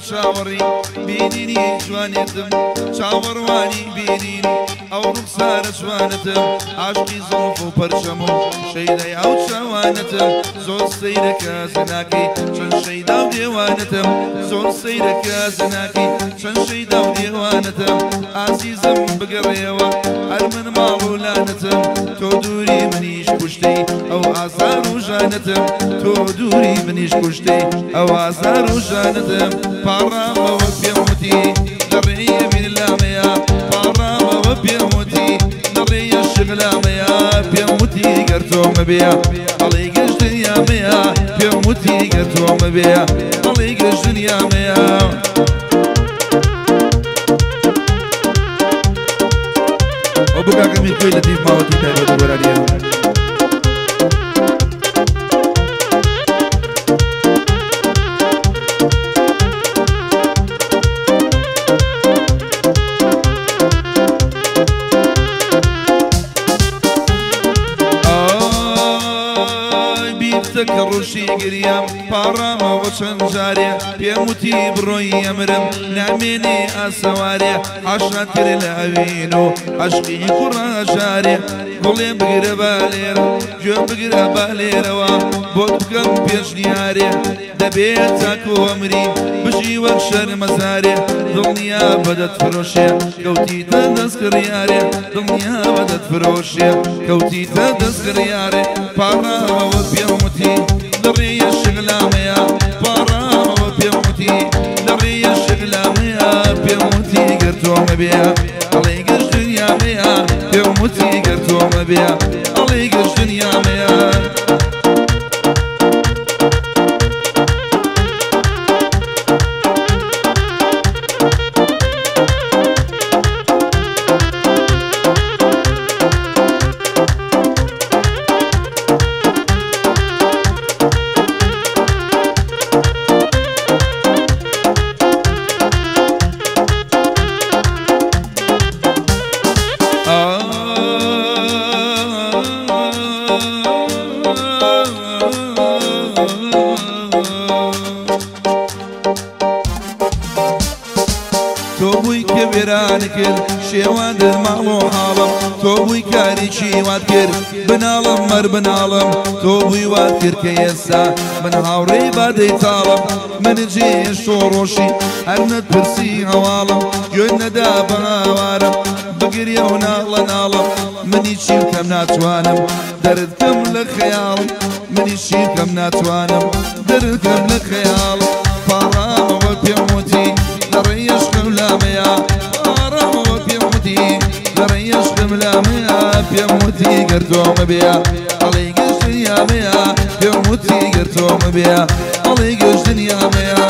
چاوەڕی بینینی جوانێتم چاوەڕوانی بینینی ئەو ڕوخسارە جوانەتم عاشقی زۆڵف و پەرچەم و شەیدەی ئەو چاوانەتم زۆر سەیرەکە زەناکی چەند شەیدا و دێوانەتم زۆر سەیرەکە زەناکی چەند شەیدا و دێوانەتم ئازیزم بگەڕێەوە هەر من ماڵ و لانەتم تۆ دووری منیش کوشتەی ئەو ئازار و ژانەتم تۆ دووری منیش کوشتەی ئەو ئازار و ژانەتم پاڕامەوە پێم وتی لەڕێیە بیرلامەیە پاڕامەوە پێم وتی لەڕێیە شغلامەیە پێم وتی گەر تۆمە بێ ئەڵێی گەشت دنیامەیە پێم وتی گەر تۆمە بێ ئەڵێی گەشت دنیامەیە ئەو بکاکە میرکۆی لەتیف ماوەتی تایبەت وەرانیە کە ڕۆژی گریام پاڕامەوە چەند جارێ پێم وتی بڕۆی ئەمرم نامێنێ ئاسەوارێ عاشقات کرد لە ئەوین و عاشقی کوڕە ژارێ گوڵێ بگرە با لێرە گوێ بگرە با لێرەوە بۆت بکەم پێشنیارێ دەبێت تاکۆ ئەمری بژی وەک شەرمەزارێ دڵنیا بەدەت فرۆشێ کەوتیتە دەستکڕیارێ دڵنیا بەدەت فرۆشێ کەوتیتە دەستکڕیارێ پاڕامەوە پێم وتی لەڕێیە شغلامەیە پاڕامەوە پێم وتی لەڕێیە شغلامەیە پێم وتی گەر تۆمە بێ ئەڵێی گەشت دنیامەیە پێم وتی گەر تۆمە بێ ئەڵێی گەشت دنیامەیە تۆ بووی کە وێران کرد شێوان دەرماڵ و حاڵم تۆ بووی کاریکی وات کرد بناڵم مەر بناڵم تۆ بووی وات کرد کە ئێستا من هاوڕێی بادەی تاڵم من جێش تۆ ڕۆژی هەر نەتپرسی هەواڵم گوێ نەدا بە هاوارم بگریە و ناڵە ناڵم منی چی بکەم ناتوانم دەردکەم لە خەیاڵم منی چی بکەم ناتوانم دەردکەم لە خەیاڵم پاڕامەوە پێم وتی لەڕێی عشقم لامەیە پاڕامەوە پێم وتی لەڕێی عشقم لامەیە پێم وتی گەر تۆمە بێ ئەڵێی گەشت دنیامەیە پێم وتی گەر تۆمە بێ ئەڵێی گەشت دنیامەیە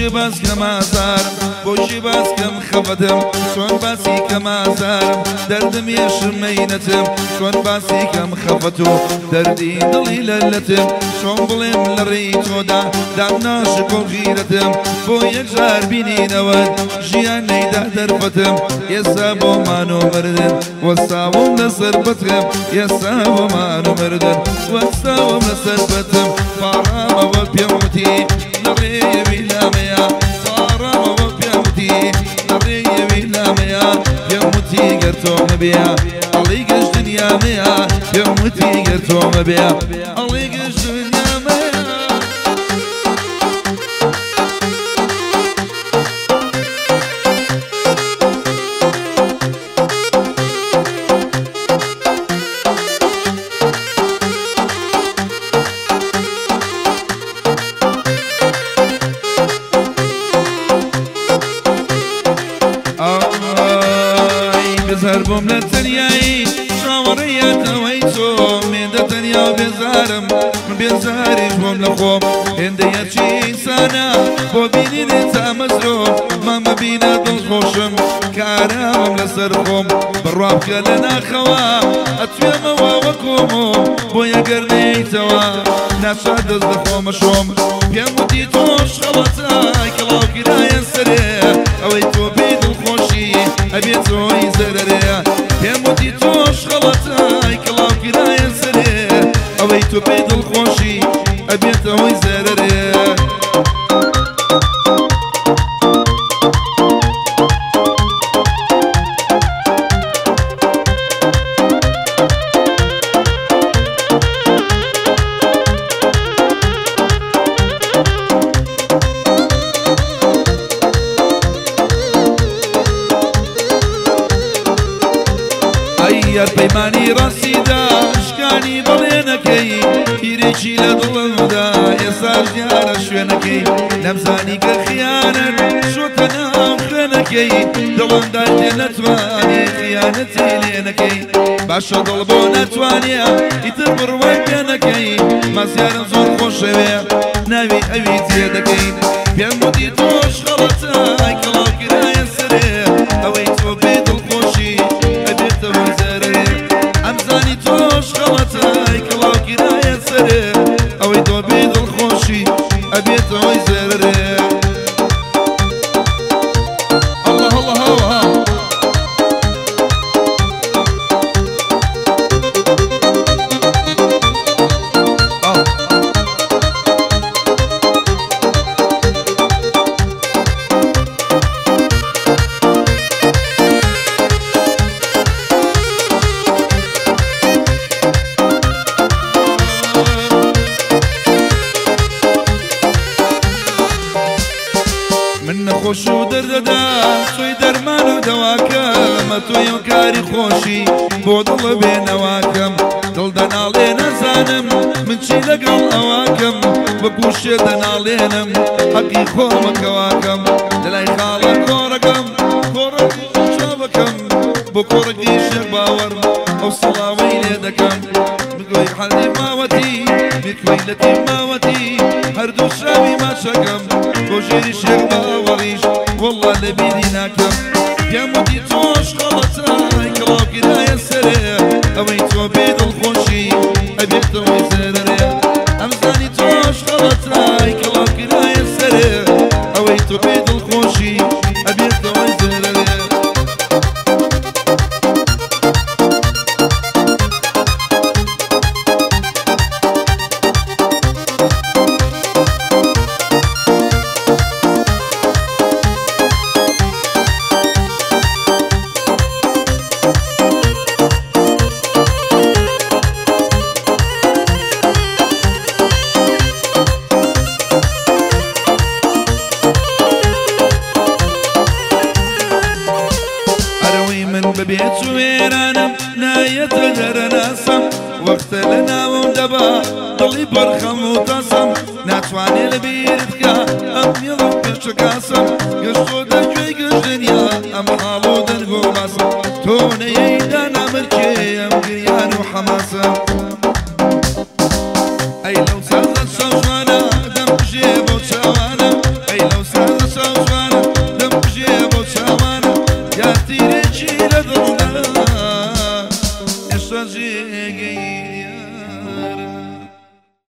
باس کەم ئازارم بۆشی باس کەم خەفەتم چۆن باسی کەم ئازارم دەردم ێشم مەینەتم چۆن باسی کەم خەفەت و دەردی دڵی لەلەتم چۆن بڵێم لە ڕێی تۆدا دام ناشک و غیرەتم بۆ یەکجار بینینەوەت ژیان نەیدا دەرفەتم ئێستا بۆ مان و مردن وەستاوم لەسەر بەتم ئێستا بۆ مان و مردن وەستاوم لەسەر بەتم پاڕامەوە پێم وتی لە ڕێیەوی لامەیە پاڕامەوە پێم وتی لە ڕێیەوی لامەیە پێم وتی گەر تۆمە بێ ئەڵێی گەشت دنیامەیە پێم وتی گەر تۆمە بێ ئەڵێی گەشت دنیامەیە بێزار بۆم لە تەنیایی چاوەڕێیەتەوەی تۆ مێندە تەنیا و بێزارم من بێزاریش بۆم لە خۆم هێندە یەرچی ئینسانە بۆ بینینێ تامەزرۆ مامە بینە دڵخۆشم کارامم لەسەر خۆم بڕوا بکە لە ناخەوە ئەتوێمەوە وەکۆم و بۆ یەگەر نەیتەوە ناچا دەست دەخۆمە شۆم پێم وتی تۆش خەڵەتای کڵاو گرایە سەرێ ئەوەی تۆ بێ دڵخۆشی ئەبێتەوەی زەرەرێ پێم وتی تۆش خەڵەتای کڵاو گرایە سەرێ ئەوەی تۆ بێ دڵخۆشی ئەبێتەوەی زەرەرێ یار پەیمانی ڕاستیدا شکانی بەڵێنەکەی هیرێکی لە دڵمدا ئێستا ژیانە شوێنەکەی نەمزانی کە خیانەت شۆتە ناو خوێنەکەی دڵمدا تێ نەتوانی خیانەتی لێنەکەی باشە دڵ بۆ نەتوانێ ئیتر بڕوای پێنەکەی مازیارم زۆر خۆشەوێ ناوی ئەوی تێدەکەی پێم وتی تۆش خەڵەتای کڵاو گرایە سەرێ ئەوەی تۆ بێ دڵخۆشی ئەبێتەوەی زەرەرێ ئەمزانی تۆش خەڵەتای کڵاو گرایە سەرێ ئەوەی تۆ بێ دڵخۆشی ئەبێتەوەی زەرەرێ الله الله الله خۆش و دەردەدا تۆی دەرمان و دەواکەمە تۆی و کاری خۆشی بۆ دڵە بێنەواکەم دڵ دەناڵێ نەزانم من چی لەگەڵ ئەواکەم وەکو شێ دەناڵێنم حەقی خۆمەکەواکەم لەلای خاڵە کۆڕەکەم کۆڕەکی چاوەکەم بۆ کۆڕەکی شێ باوەڕ ئەو سەڵاوەی لێ دەکەم بگوی حەڵی ماوەتی میرکوەیلەتی ماوەتی هەردوو شاوی ماچەکەم بۆ ژێری شێر باوەڕیش وەڵڵا لە بیری ناکەم پێم وتی تۆش خەڵەتای کڵاو گرایە سەرێ ئەوەی تۆ بێ دڵخۆشی ئەبێتەوەی زەرەرێ ئەمزانی تۆش خەڵەتای کڵاو گرایە سەرێ ئەوەی تۆ بێ دڵخۆشی ئەبێتەوەی زەرەرێ ببێت و وێرانم نایەتە دەرەناسم وەختە لە ناوم دەبا دڵی بەرخەم و تاسم ناتوانێ لە بیرت بکە ئەم میڵە و پێچەکاسم گەشتۆ دەگوێی گەشتنیا ئەم حاڵ و دەرگ و باسم تۆ نەیەیدا نامرکێ ئەم گریان و حەماسم ئەی لەو سازە شەوژوانە دەمکوژێ بۆ چاوانە ئەی لەو سازە شەوژوانە دەمکوژێ بۆ چاوانە یا تیرێکی لە دڵدا ئێستا جێگەی